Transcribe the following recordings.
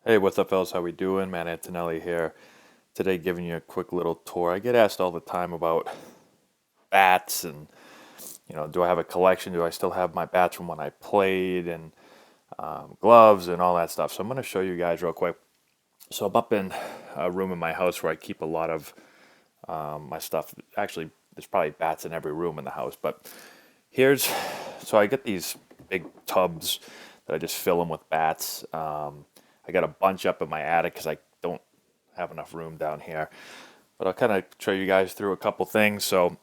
Hey, what's up, fellas? How we doing? Man, Antonelli here. Today, giving you a quick little tour. I get asked all the time about bats and, do I have a collection? Do I still have my bats from when I played and gloves and all that stuff? So I'm going to show you guys real quick. So I'm up in a room in my house where I keep a lot of my stuff. Actually, there's probably bats in every room in the house, but here's, so I get these big tubs that I just fill them with bats. I got a bunch up in my attic because I don't have enough room down here. But I'll kind of show you guys through a couple things. So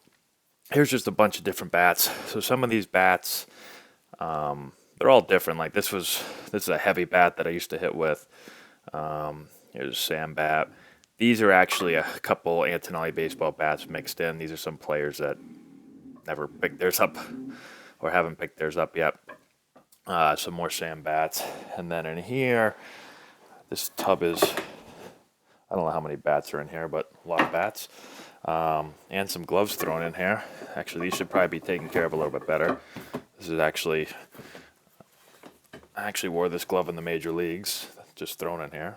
here's just a bunch of different bats. So some of these bats, they're all different. Like this is a heavy bat that I used to hit with. Here's a sand bat. These are actually a couple Antonelli Baseball bats mixed in. These are some players that never picked theirs up or haven't picked theirs up yet. Some more sand bats. And then in here, this tub is, I don't know how many bats are in here, but a lot of bats. And some gloves thrown in here. Actually, these should probably be taken care of a little bit better. This is actually, I actually wore this glove in the major leagues, just thrown in here.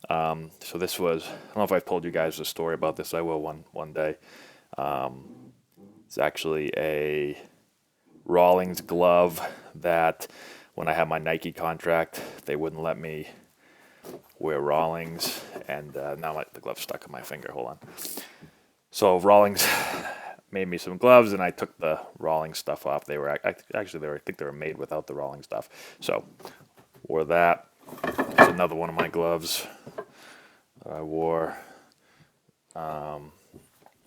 So this was, I don't know if I've told you guys the story about this. I will one day. It's actually a Rawlings glove that when I had my Nike contract, they wouldn't let me wear Rawlings, and now the glove's stuck in my finger. Hold on. So Rawlings made me some gloves, and I took the Rawlings stuff off. They were actually I think they were made without the Rawlings stuff. So wore that. It's another one of my gloves that I wore.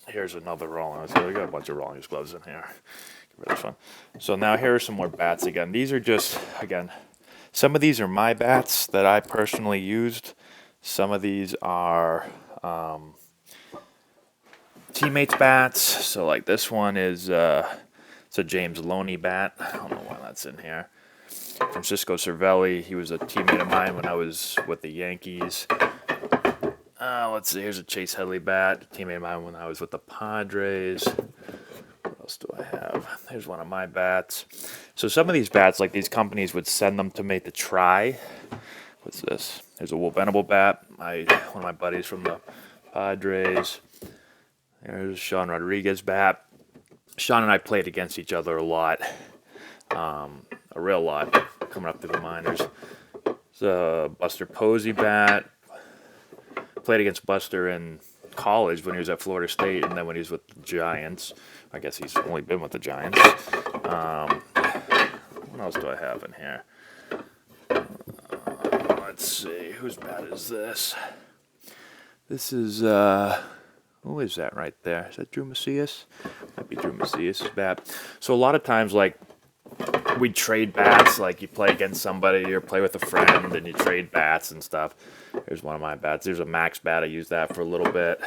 Here's another Rawlings. So we got a bunch of Rawlings gloves in here. Get rid of this one. So now here are some more bats again. These are just, again, some of these are my bats that I personally used. Some of these are teammates' bats. So like this one is it's a James Loney bat. I don't know why that's in here. Francisco Cervelli. He was a teammate of mine when I was with the Yankees. Let's see. Here's a Chase Headley bat. A teammate of mine when I was with the Padres. What else do I have? Here's one of my bats. So some of these bats, like these companies would send them to make the try. What's this? There's a Will Venable bat. One of my buddies from the Padres. There's Sean Rodriguez bat. Sean and I played against each other a lot. A real lot. Coming up through the minors. It's a Buster Posey bat. Played against Buster in college when he was at Florida State, and then when he was with the Giants. I guess he's only been with the Giants. What else do I have in here? Let's see. Whose bat is this? This is, who is that right there? Is that Drew Macias? Might be Drew Macias' bat. So a lot of times, like, we trade bats. Like, you play against somebody or play with a friend, and you trade bats and stuff. Here's one of my bats. There's a Max bat. I used that for a little bit.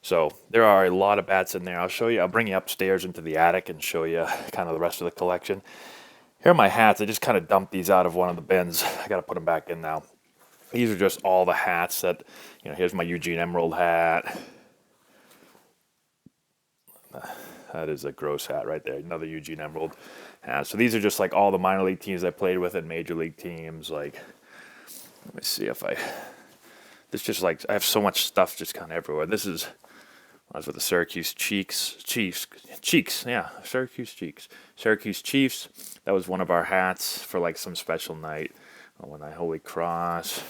So there are a lot of bats in there. I'll show you. I'll bring you upstairs into the attic and show you kind of the rest of the collection. Here are my hats. I just kind of dumped these out of one of the bins. I got to put them back in now. These are just all the hats that, here's my Eugene Emerald hat. That is a gross hat right there. Another Eugene Emerald hat. So these are just like all the minor league teams I played with and major league teams. Like, let me see if this just like, I have so much stuff just kind of everywhere. This is, I was with the Syracuse Chiefs, yeah, Syracuse Chiefs. That was one of our hats for like some special night. When my Holy Cross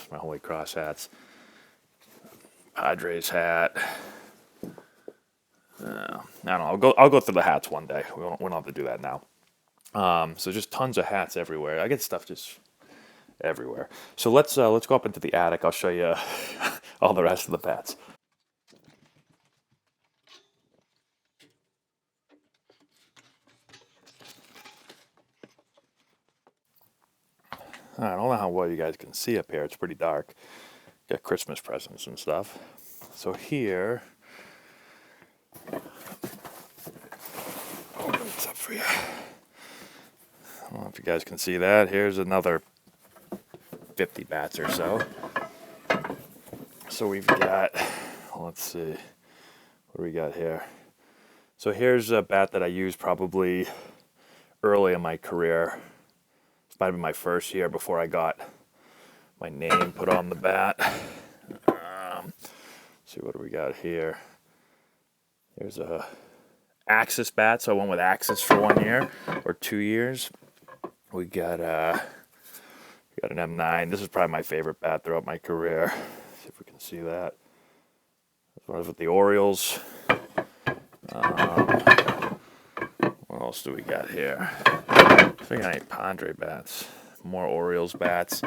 hats. Padres hat. I don't know. I'll go through the hats one day. We don't have to do that now. So just tons of hats everywhere. I get stuff just everywhere. So let's go up into the attic. I'll show you all the rest of the bats. I don't know how well you guys can see up here. It's pretty dark. Got Christmas presents and stuff. So here, what's up for you? I don't know if you guys can see that. Here's another 50 bats or so. So we've got, let's see, what do we got here? So here's a bat that I used probably early in my career. It might have been my first year before I got my name put on the bat. See what do we got here. There's a Axis bat, so I went with Axis for 1 year or 2 years. We got an M9. This is probably my favorite bat throughout my career. See if we can see that. As far as with the Orioles. What else do we got here? I think I need Padre bats. More Orioles bats.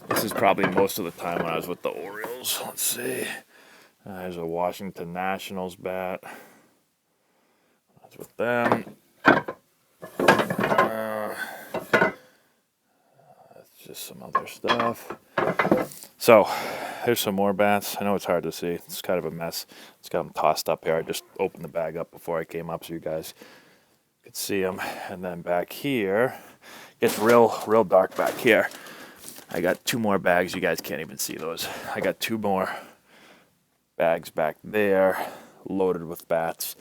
This is probably most of the time when I was with the Orioles. Let's see. There's a Washington Nationals bat. That's with them. That's just some other stuff. So, here's some more bats. I know it's hard to see. It's kind of a mess. It's got them tossed up here. I just opened the bag up before I came up so you guys could see them. And then back here, it gets real dark back here. I got 2 more bags. You guys can't even see those. I got 2 more bags back there loaded with bats.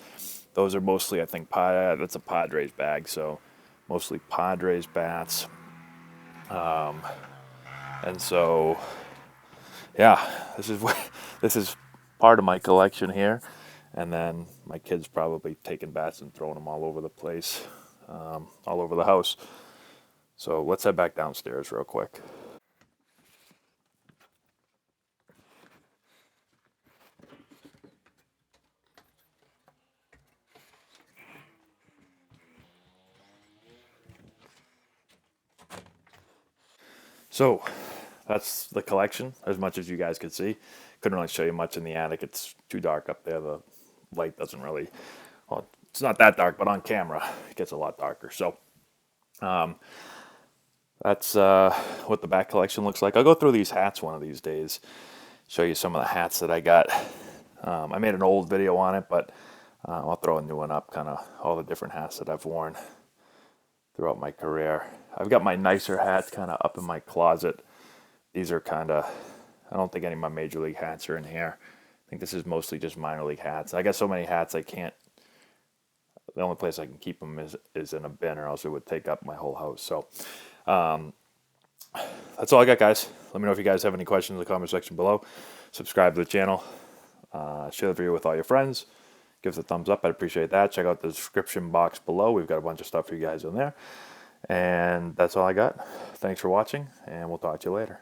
Those are mostly, I think, that's a Padres bag, so mostly Padres bats. And so, yeah, this is part of my collection here. And then my kids probably taking bats and throwing them all over the place, all over the house. So let's head back downstairs real quick. So that's the collection, as much as you guys could see. Couldn't really show you much in the attic. It's too dark up there. The light doesn't really, well, it's not that dark, but on camera it gets a lot darker. So that's what the back collection looks like. I'll go through these hats one of these days, show you some of the hats that I got. I made an old video on it, but I'll throw a new one up, kind of all the different hats that I've worn throughout my career. I've got my nicer hats kind of up in my closet. These are kind of, I don't think any of my major league hats are in here. I think this is mostly just minor league hats. I got so many hats I can't, the only place I can keep them is in a bin, or else it would take up my whole house. So that's all I got, guys. Let me know if you guys have any questions in the comment section below. Subscribe to the channel. Share the video with all your friends. Give us a thumbs up. I'd appreciate that. Check out the description box below. We've got a bunch of stuff for you guys in there. And that's all I got. Thanks for watching, and we'll talk to you later.